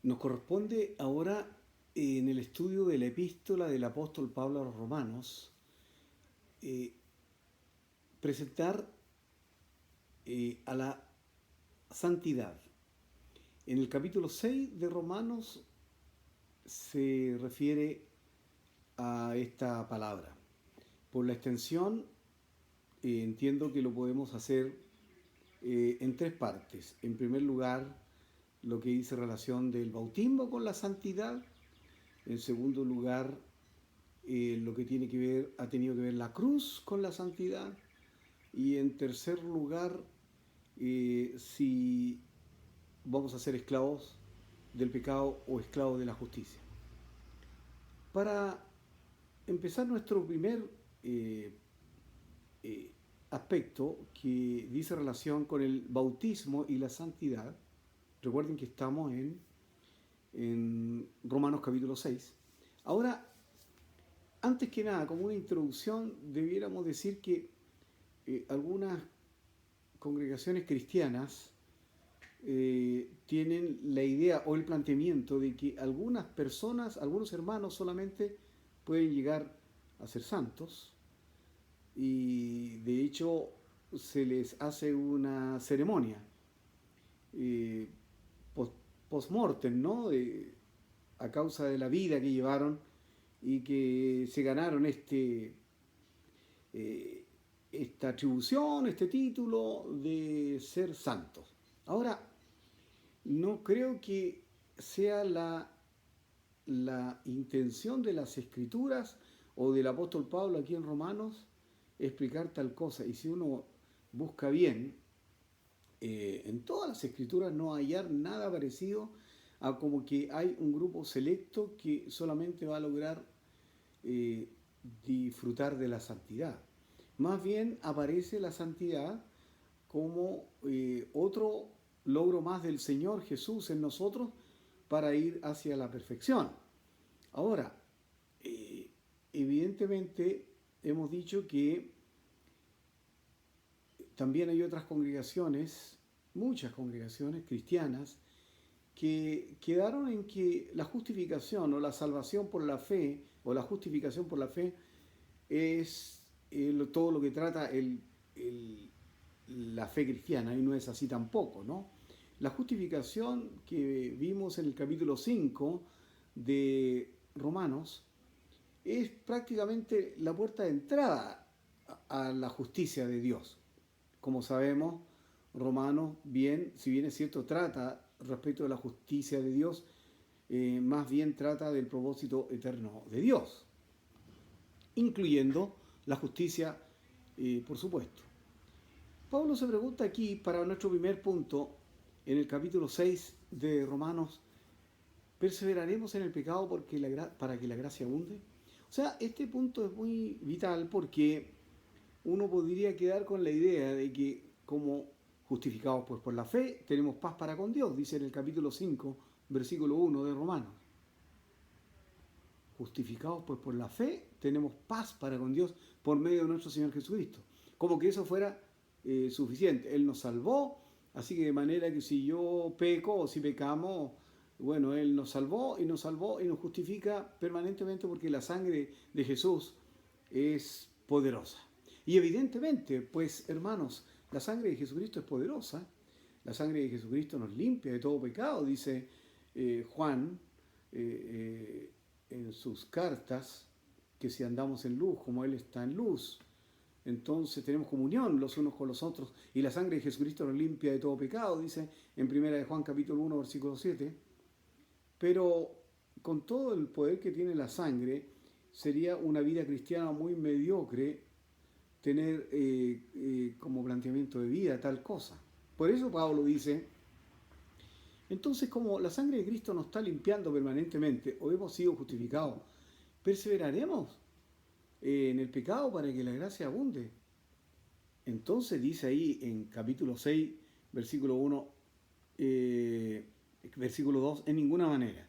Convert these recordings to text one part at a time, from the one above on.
Nos corresponde ahora, en el estudio de la epístola del apóstol Pablo a los Romanos, eh, presentar a la santidad. En el capítulo 6 de Romanos se refiere a esta palabra. Por la extensión, entiendo que lo podemos hacer en tres partes. En primer lugar, lo que dice relación del bautismo con la santidad. En segundo lugar, lo que ha tenido que ver la cruz con la santidad. Y en tercer lugar, si vamos a ser esclavos del pecado o esclavos de la justicia. Para empezar nuestro primer aspecto, que dice relación con el bautismo y la santidad, recuerden que estamos en Romanos capítulo 6. Ahora, antes que nada, como una introducción, debiéramos decir que algunas congregaciones cristianas tienen la idea o el planteamiento de que algunas personas, algunos hermanos solamente pueden llegar a ser santos, y de hecho se les hace una ceremonia post-mortem, ¿no? A causa de la vida que llevaron y que se ganaron esta atribución, este título de ser santos. Ahora, no creo que sea la intención de las Escrituras o del apóstol Pablo aquí en Romanos explicar tal cosa. Y si uno busca bien, en todas las Escrituras no hallar nada parecido a como que hay un grupo selecto que solamente va a lograr disfrutar de la santidad. Más bien aparece la santidad como otro logro más del Señor Jesús en nosotros para ir hacia la perfección. Ahora, evidentemente hemos dicho que también hay otras congregaciones, muchas congregaciones cristianas, que quedaron en que la justificación o la salvación por la fe o la justificación por la fe es todo lo que trata la fe cristiana, y no es así tampoco, ¿no? La justificación que vimos en el capítulo 5 de Romanos es prácticamente la puerta de entrada a la justicia de Dios. Como sabemos, Romanos, bien, si bien es cierto, trata respecto de la justicia de Dios, más bien trata del propósito eterno de Dios, incluyendo la justicia, por supuesto. Pablo se pregunta aquí, para nuestro primer punto, en el capítulo 6 de Romanos, ¿perseveraremos en el pecado para que la gracia abunde? O sea, este punto es muy vital porque uno podría quedar con la idea de que como justificados pues por la fe tenemos paz para con Dios, dice en el capítulo 5, versículo 1 de Romanos. Justificados pues por la fe tenemos paz para con Dios por medio de nuestro Señor Jesucristo. Como que eso fuera suficiente. Él nos salvó, así que de manera que si yo peco o si pecamos, bueno, Él nos salvó y nos justifica permanentemente porque la sangre de Jesús es poderosa. Y evidentemente, pues hermanos, la sangre de Jesucristo es poderosa. La sangre de Jesucristo nos limpia de todo pecado, dice Juan en sus cartas, que si andamos en luz como Él está en luz, entonces tenemos comunión los unos con los otros, y la sangre de Jesucristo nos limpia de todo pecado, dice en 1 de Juan capítulo 1, versículo 7. Pero con todo el poder que tiene la sangre, sería una vida cristiana muy mediocre tener como planteamiento de vida tal cosa. Por eso Pablo dice, entonces como la sangre de Cristo nos está limpiando permanentemente, o hemos sido justificados, ¿perseveraremos en el pecado para que la gracia abunde? Entonces dice ahí en capítulo 6, versículo 1, versículo 2, en ninguna manera.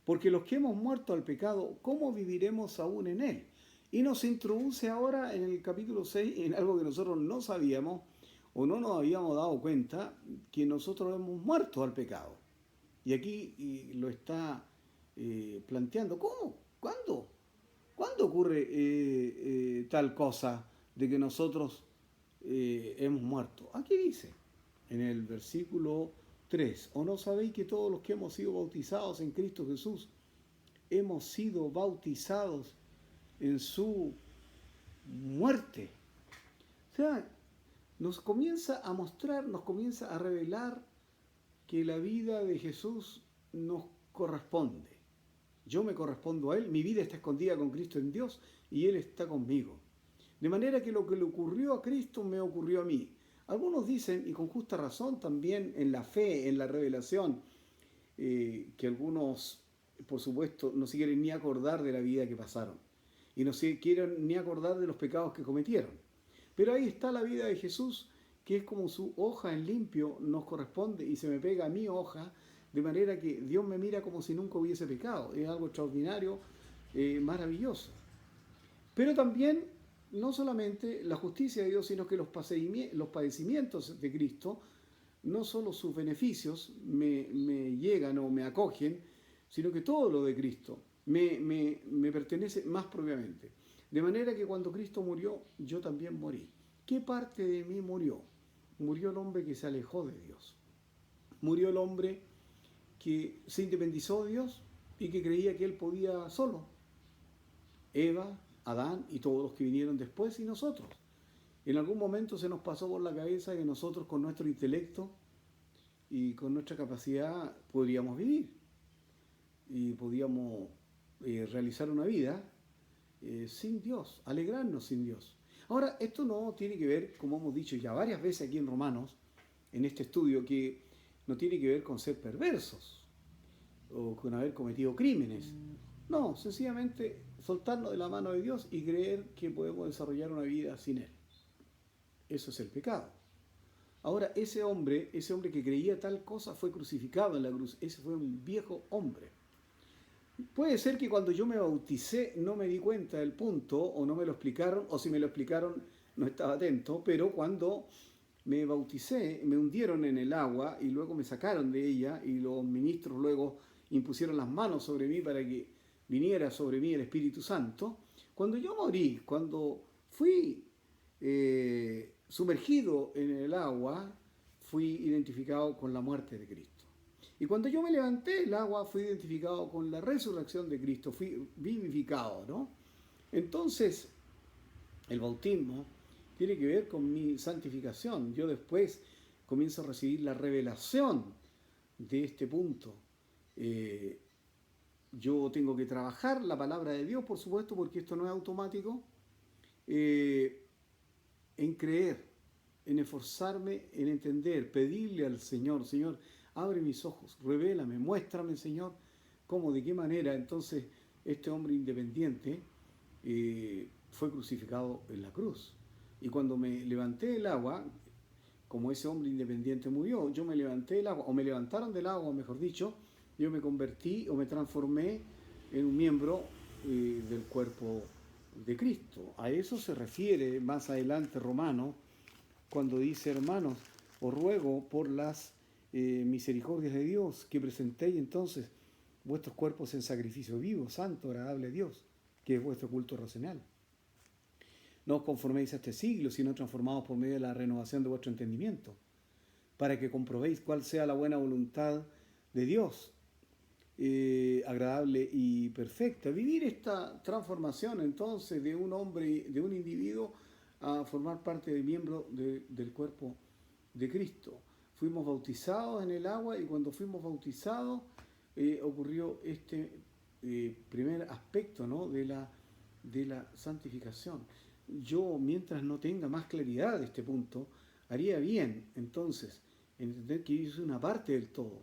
Porque los que hemos muerto al pecado, ¿cómo viviremos aún en él? Y nos introduce ahora en el capítulo 6 en algo que nosotros no sabíamos o no nos habíamos dado cuenta, que nosotros hemos muerto al pecado. Y aquí lo está planteando. ¿Cómo? ¿Cuándo? ¿Cuándo ocurre tal cosa de que nosotros hemos muerto? Aquí dice, en el versículo 3, ¿o no sabéis que todos los que hemos sido bautizados en Cristo Jesús, hemos sido bautizados en su muerte? O sea, nos comienza a mostrar, nos comienza a revelar que la vida de Jesús nos corresponde. Yo me correspondo a Él, mi vida está escondida con Cristo en Dios y Él está conmigo. De manera que lo que le ocurrió a Cristo me ocurrió a mí. Algunos dicen, y con justa razón también en la fe, en la revelación, que algunos, por supuesto, no se quieren ni acordar de la vida que pasaron y no se quieren ni acordar de los pecados que cometieron. Pero ahí está la vida de Jesús, que es como su hoja en limpio nos corresponde y se me pega a mi hoja, de manera que Dios me mira como si nunca hubiese pecado. Es algo extraordinario, maravilloso. Pero también, no solamente la justicia de Dios, sino que los padecimientos de Cristo, no solo sus beneficios me llegan o me acogen, sino que todo lo de Cristo me pertenece más propiamente. De manera que cuando Cristo murió, yo también morí. ¿Qué parte de mí murió? Murió el hombre que se alejó de Dios. Murió el hombre que se independizó de Dios y que creía que él podía solo. Eva, Adán y todos los que vinieron después y nosotros. En algún momento se nos pasó por la cabeza que nosotros con nuestro intelecto y con nuestra capacidad podríamos vivir y podíamos realizar una vida sin Dios, alegrarnos sin Dios. Ahora, esto no tiene que ver, como hemos dicho ya varias veces aquí en Romanos, en este estudio, que no tiene que ver con ser perversos o con haber cometido crímenes. No, sencillamente soltarnos de la mano de Dios y creer que podemos desarrollar una vida sin Él. Eso es el pecado. Ahora, ese hombre que creía tal cosa fue crucificado en la cruz. Ese fue un viejo hombre. Puede ser que cuando yo me bauticé no me di cuenta del punto, o no me lo explicaron, o si me lo explicaron no estaba atento, pero cuando me bauticé, me hundieron en el agua y luego me sacaron de ella y los ministros luego impusieron las manos sobre mí para que viniera sobre mí el Espíritu Santo. Cuando yo morí, cuando fui sumergido en el agua, fui identificado con la muerte de Cristo. Y cuando yo me levanté del agua, fui identificado con la resurrección de Cristo, fui vivificado, ¿no? Entonces, el bautismo tiene que ver con mi santificación. Yo después comienzo a recibir la revelación de este punto. Yo tengo que trabajar la palabra de Dios, por supuesto, porque esto no es automático, en creer, en esforzarme, en entender, pedirle al Señor, Señor, abre mis ojos, revélame, muéstrame, Señor, cómo, de qué manera entonces este hombre independiente fue crucificado en la cruz. Y cuando me levanté del agua, como ese hombre independiente murió, yo me levanté del agua, o me levantaron del agua, mejor dicho, yo me convertí o me transformé en un miembro del cuerpo de Cristo. A eso se refiere más adelante Romano, cuando dice, hermanos, os ruego por las misericordias de Dios que presentéis entonces vuestros cuerpos en sacrificio vivo, santo, agradable a Dios, que es vuestro culto racional. No os conforméis a este siglo, sino transformados por medio de la renovación de vuestro entendimiento, para que comprobéis cuál sea la buena voluntad de Dios, agradable y perfecta. Vivir esta transformación entonces de un hombre, de un individuo, a formar parte de miembro del cuerpo de Cristo. Fuimos bautizados en el agua y cuando fuimos bautizados ocurrió este primer aspecto, ¿no?, de la santificación. Yo, mientras no tenga más claridad de este punto, haría bien entonces entender que yo soy una parte del todo,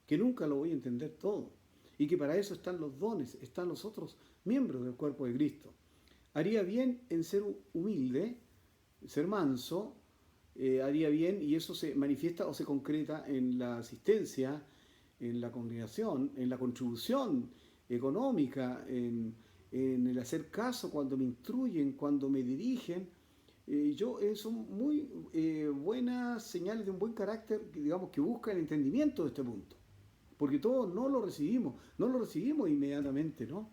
que nunca lo voy a entender todo y que para eso están los dones, están los otros miembros del cuerpo de Cristo. Haría bien en ser humilde, ser manso, haría bien, y eso se manifiesta o se concreta en la asistencia, en la congregación, en la contribución económica, en el hacer caso cuando me instruyen, cuando me dirigen. Son muy buenas señales de un buen carácter, digamos, que busca el entendimiento de este punto. porque todos no lo recibimos inmediatamente, ¿no?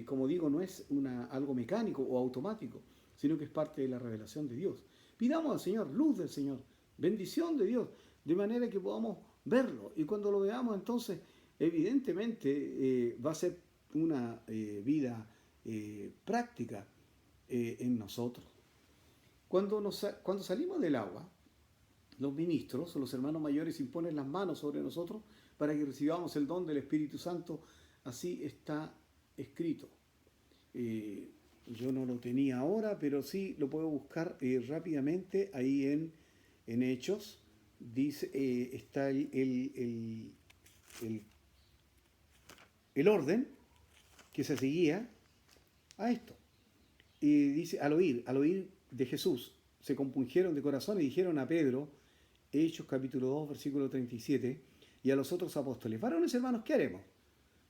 Como digo, no es algo mecánico o automático, sino que es parte de la revelación de Dios. Pidamos al Señor, luz del Señor, bendición de Dios, de manera que podamos verlo. Y cuando lo veamos, entonces, evidentemente va a ser una vida práctica en nosotros. Cuando salimos del agua, los ministros o los hermanos mayores imponen las manos sobre nosotros para que recibamos el don del Espíritu Santo. Así está escrito. Yo no lo tenía ahora, pero sí lo puedo buscar rápidamente ahí en Hechos. Dice, está el orden que se seguía a esto. Y dice, al oír de Jesús, se compungieron de corazón y dijeron a Pedro, Hechos capítulo 2, versículo 37, y a los otros apóstoles, varones hermanos, ¿qué haremos?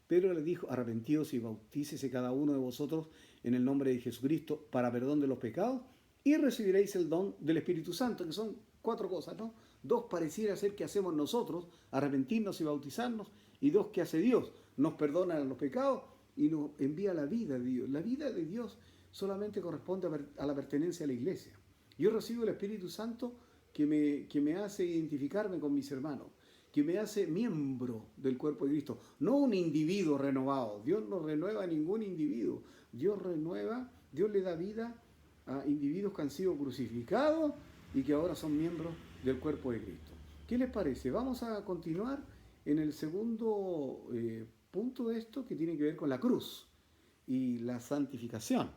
Pedro les dijo, arrepentíos y bautícese cada uno de vosotros en el nombre de Jesucristo para perdón de los pecados y recibiréis el don del Espíritu Santo, que son 4 cosas, ¿no? 2 pareciera ser que hacemos nosotros, arrepentirnos y bautizarnos, y 2 que hace Dios, nos perdona los pecados y nos envía la vida de Dios. La vida de Dios solamente corresponde a la pertenencia a la iglesia. Yo recibo el Espíritu Santo que me hace identificarme con mis hermanos, que me hace miembro del cuerpo de Cristo, no un individuo renovado. Dios no renueva a ningún individuo. Dios le da vida a individuos que han sido crucificados y que ahora son miembros del cuerpo de Cristo. ¿Qué les parece? Vamos a continuar en el segundo punto de esto, que tiene que ver con la cruz y la santificación.